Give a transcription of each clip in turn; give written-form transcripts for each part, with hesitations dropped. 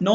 9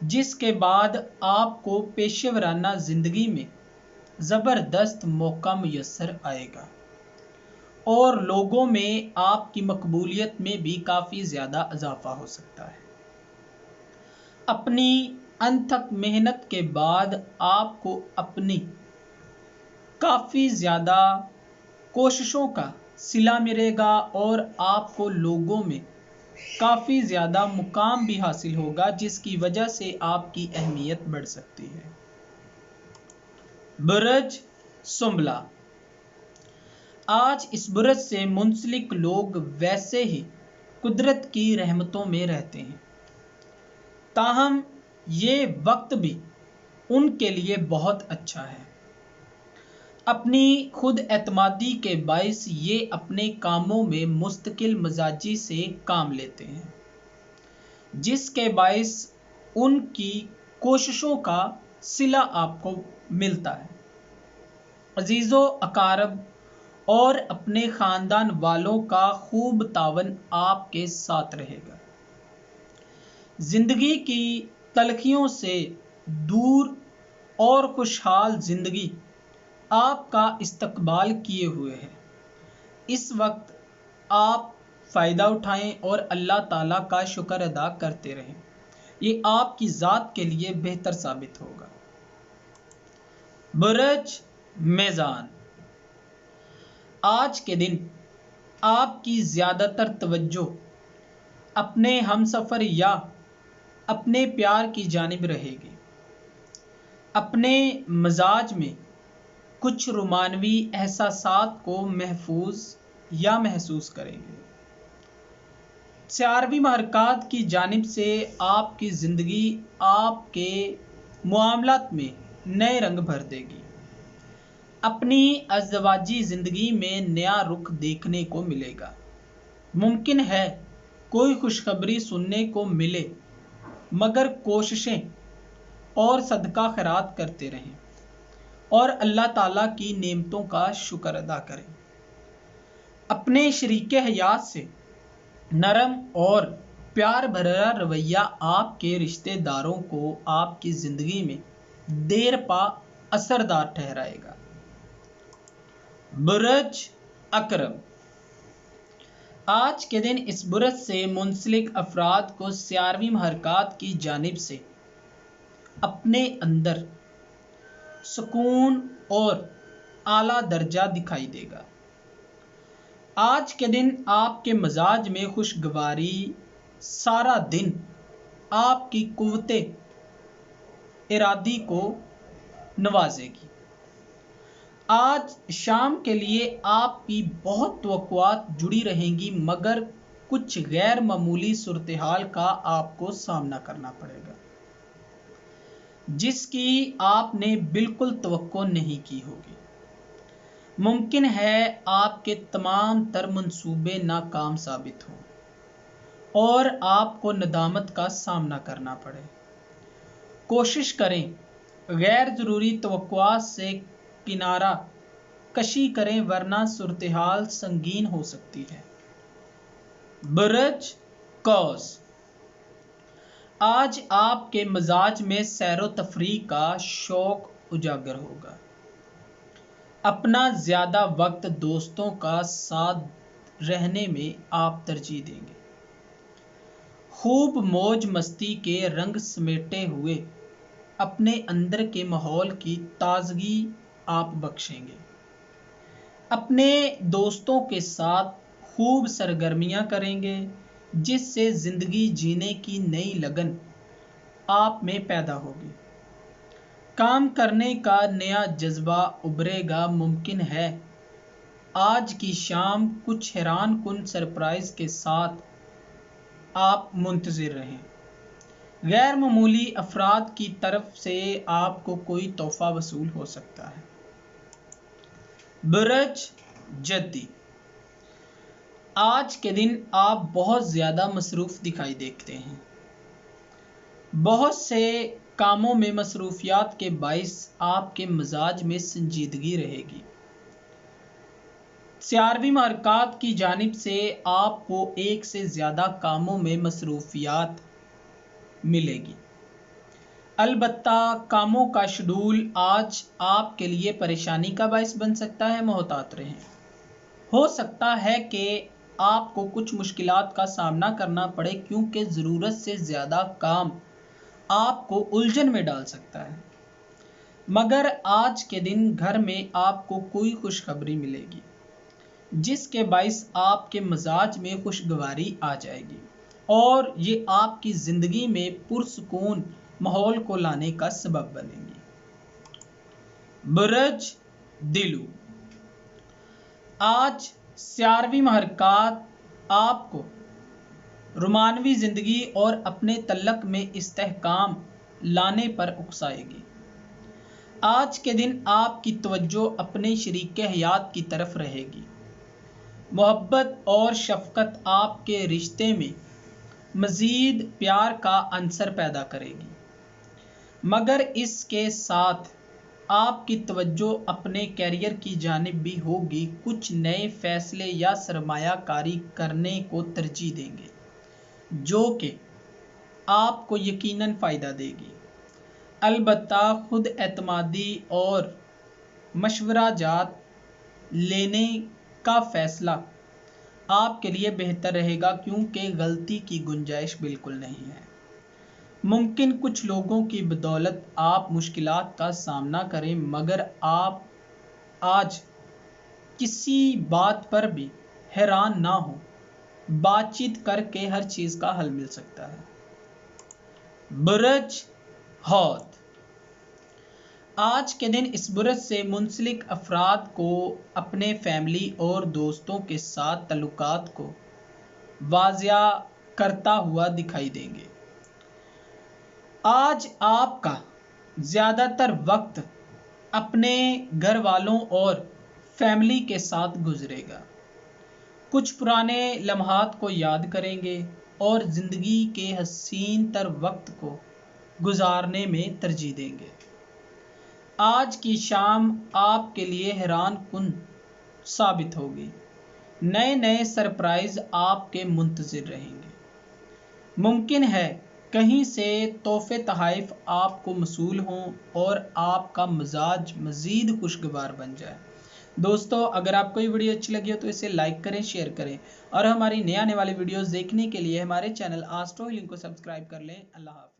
جس کے بعد آپ کو پیشہ ورانہ زندگی میں زبردست موقع میسر آئے گا اور لوگوں میں آپ کی مقبولیت میں بھی کافی زیادہ اضافہ ہو سکتا ہے۔ اپنی انتھک محنت کے بعد آپ کو اپنی کافی زیادہ کوششوں کا صلہ ملے گا اور آپ کو لوگوں میں کافی زیادہ مقام بھی حاصل ہوگا، جس کی وجہ سے آپ کی اہمیت بڑھ سکتی ہے۔ برج سنبلہ، آج اس برج سے منسلک لوگ ویسے ہی قدرت کی رحمتوں میں رہتے ہیں، تاہم یہ وقت بھی ان کے لیے بہت اچھا ہے۔ اپنی خود اعتمادی کے باعث یہ اپنے کاموں میں مستقل مزاجی سے کام لیتے ہیں، جس کے باعث ان کی کوششوں کا صلہ آپ کو ملتا ہے۔ عزیز و اقارب اور اپنے خاندان والوں کا خوب تعاون آپ کے ساتھ رہے گا۔ زندگی کی تلخیوں سے دور اور خوشحال زندگی آپ کا استقبال کیے ہوئے ہے۔ اس وقت آپ فائدہ اٹھائیں اور اللہ تعالیٰ کا شکر ادا کرتے رہیں، یہ آپ کی ذات کے لیے بہتر ثابت ہوگا۔ برج میزان، آج کے دن آپ کی زیادہ تر توجہ اپنے ہمسفر یا اپنے پیار کی جانب رہے گی۔ اپنے مزاج میں کچھ رومانوی احساسات کو محفوظ یا محسوس کریں گے۔ سیاروی محرکات کی جانب سے آپ کی زندگی آپ کے معاملات میں نئے رنگ بھر دے گی۔ اپنی ازدواجی زندگی میں نیا رخ دیکھنے کو ملے گا۔ ممکن ہے کوئی خوشخبری سننے کو ملے، مگر کوششیں اور صدقہ خیرات کرتے رہیں اور اللہ تعالیٰ کی نعمتوں کا شکر ادا کریں۔ اپنے شریک حیات سے نرم اور پیار بھرا رویہ آپ کے رشتہ داروں کو آپ کی زندگی میں دیر پا اثردار ٹھہرائے گا۔ برج عقرب، آج کے دن اس برج سے منسلک افراد کو سیاروی محرکات کی جانب سے اپنے اندر سکون اور اعلیٰ درجہ دکھائی دے گا۔ آج کے دن آپ کے مزاج میں خوشگواری سارا دن آپ کی قوت ارادی کو نوازے گی۔ آج شام کے لیے آپ کی بہت توقعات جڑی رہیں گی، مگر کچھ غیر معمولی صورتحال کا آپ کو سامنا کرنا پڑے گا، جس کی آپ نے بالکل توقع نہیں کی ہوگی۔ ممکن ہے آپ کے تمام تر منصوبے ناکام ثابت ہوں اور آپ کو ندامت کا سامنا کرنا پڑے۔ کوشش کریں غیر ضروری توقعات سے کنارہ کشی کریں، ورنہ صورتحال سنگین ہو سکتی ہے۔ برج قوس، آج آپ کے مزاج میں سیر و تفریح کا شوق اجاگر ہوگا۔ اپنا زیادہ وقت دوستوں کا ساتھ رہنے میں آپ ترجیح دیں گے۔ خوب موج مستی کے رنگ سمیٹے ہوئے اپنے اندر کے ماحول کی تازگی آپ بخشیں گے۔ اپنے دوستوں کے ساتھ خوب سرگرمیاں کریں گے، جس سے زندگی جینے کی نئی لگن آپ میں پیدا ہوگی۔ کام کرنے کا نیا جذبہ ابھرے گا۔ ممکن ہے آج کی شام کچھ حیران کن سرپرائز کے ساتھ آپ منتظر رہیں۔ غیر معمولی افراد کی طرف سے آپ کو کوئی تحفہ وصول ہو سکتا ہے۔ برج جدی، آج کے دن آپ بہت زیادہ مصروف دکھائی دیتے ہیں۔ بہت سے کاموں میں مصروفیات کے باعث آپ کے مزاج میں سنجیدگی رہے گی۔ سیاروی محرکات کی جانب سے آپ کو ایک سے زیادہ کاموں میں مصروفیات ملے گی۔ البتہ کاموں کا شیڈول آج آپ کے لیے پریشانی کا باعث بن سکتا ہے، محتاط رہیں۔ ہو سکتا ہے کہ آپ کو کچھ مشکلات کا سامنا کرنا پڑے کیونکہ ضرورت سے زیادہ کام آپ کو الجھن میں ڈال سکتا ہے، مگر آج کے دن گھر میں آپ کو کوئی خوشخبری ملے گی جس کے باعث آپ کے مزاج میں خوشگواری آ جائے گی اور یہ آپ کی زندگی میں پرسکون ماحول کو لانے کا سبب بنے گی۔ برج دلو، آج سیارویں محرکات آپ کو رومانوی زندگی اور اپنے تعلق میں استحکام لانے پر اکسائے گی۔ آج کے دن آپ کی توجہ اپنے شریک حیات کی طرف رہے گی۔ محبت اور شفقت آپ کے رشتے میں مزید پیار کا عنصر پیدا کرے گی، مگر اس کے ساتھ آپ کی توجہ اپنے کیریئر کی جانب بھی ہوگی۔ کچھ نئے فیصلے یا سرمایہ کاری کرنے کو ترجیح دیں گے جو کہ آپ کو یقیناً فائدہ دے گی۔ البتہ خود اعتمادی اور مشورہ جات لینے کا فیصلہ آپ کے لیے بہتر رہے گا کیونکہ غلطی کی گنجائش بالکل نہیں ہے۔ ممکن کچھ لوگوں کی بدولت آپ مشکلات کا سامنا کریں، مگر آپ آج کسی بات پر بھی حیران نہ ہوں، بات چیت کر کے ہر چیز کا حل مل سکتا ہے۔ برج حوت، آج کے دن اس برج سے منسلک افراد کو اپنے فیملی اور دوستوں کے ساتھ تعلقات کو واضح کرتا ہوا دکھائی دیں گے۔ آج آپ کا زیادہ تر وقت اپنے گھر والوں اور فیملی کے ساتھ گزرے گا۔ کچھ پرانے لمحات کو یاد کریں گے اور زندگی کے حسین تر وقت کو گزارنے میں ترجیح دیں گے۔ آج کی شام آپ کے لیے حیران کن ثابت ہوگی۔ نئے سرپرائز آپ کے منتظر رہیں گے۔ ممکن ہے کہیں سے تحفے تحائف آپ کو موصول ہوں اور آپ کا مزاج مزید خوشگوار بن جائے۔ دوستو، اگر آپ کو یہ ویڈیو اچھی لگی ہو تو اسے لائک کریں، شیئر کریں اور ہماری نئے آنے والی ویڈیوز دیکھنے کے لیے ہمارے چینل آسٹرو ہیلنگ کو سبسکرائب کر لیں۔ اللہ حافظ۔